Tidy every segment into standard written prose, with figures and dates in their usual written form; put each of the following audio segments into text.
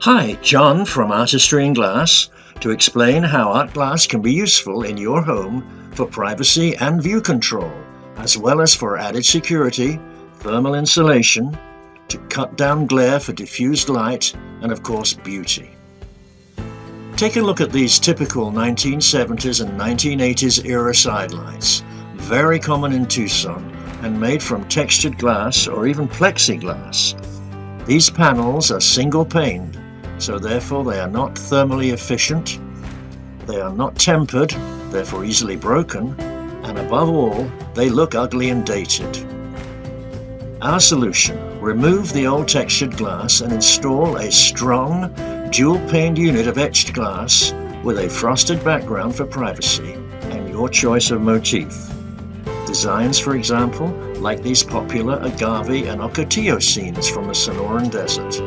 Hi, John from Artistry in Glass to explain how art glass can be useful in your home for privacy and view control, as well as for added security, thermal insulation, to cut down glare for diffused light, and of course beauty. Take a look at these typical 1970s and 1980s era sidelights, very common in Tucson and made from textured glass or even plexiglass. These panels are single-paned, so therefore they are not thermally efficient, they are not tempered, therefore easily broken, and above all, they look ugly and dated. Our solution: remove the old textured glass and install a strong, dual-paned unit of etched glass with a frosted background for privacy and your choice of motif. Designs, for example, like these popular agave and ocotillo scenes from the Sonoran Desert.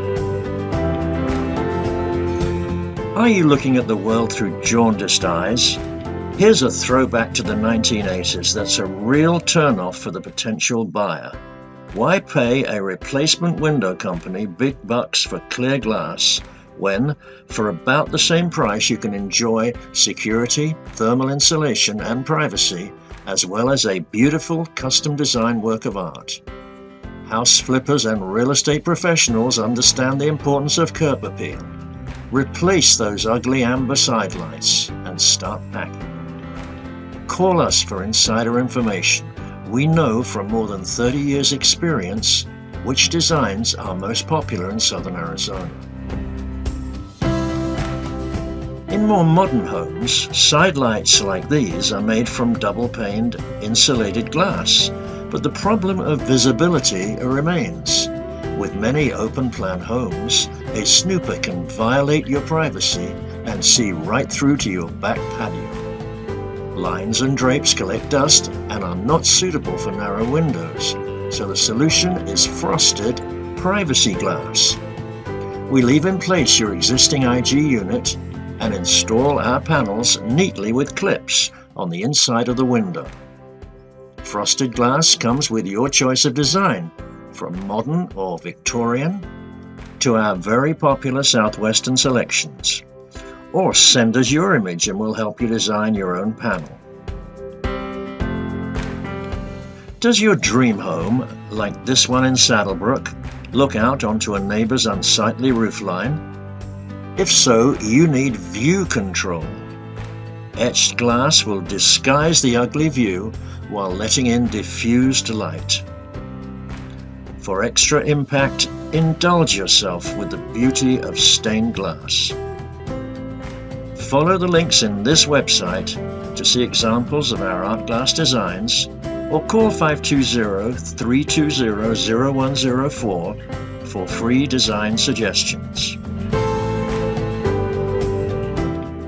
Are you looking at the world through jaundiced eyes? Here's a throwback to the 1980s that's a real turn-off for the potential buyer. Why pay a replacement window company big bucks for clear glass when, for about the same price, you can enjoy security, thermal insulation, and privacy, as well as a beautiful custom-designed work of art? House flippers and real estate professionals understand the importance of curb appeal. Replace those ugly amber sidelights and start packing. Call us for insider information. We know from more than 30 years' experience which designs are most popular in southern Arizona. In more modern homes, sidelights like these are made from double-paned insulated glass, but the problem of visibility remains. With many open-plan homes, a snooper can violate your privacy and see right through to your back patio. Lines and drapes collect dust and are not suitable for narrow windows, so the solution is frosted privacy glass. We leave in place your existing IG unit and install our panels neatly with clips on the inside of the window. Frosted glass comes with your choice of design, from modern or Victorian to our very popular Southwestern selections. Or send us your image and we'll help you design your own panel. Does your dream home, like this one in Saddlebrook, look out onto a neighbor's unsightly roofline? If so, you need view control. Etched glass will disguise the ugly view while letting in diffused light. For extra impact, indulge yourself with the beauty of stained glass. Follow the links in this website to see examples of our art glass designs, or call 520-320-0104 for free design suggestions.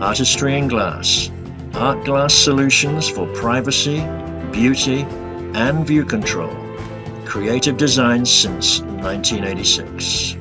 Artistry in Glass, art glass solutions for privacy, beauty, and view control. Creative designs since 1986.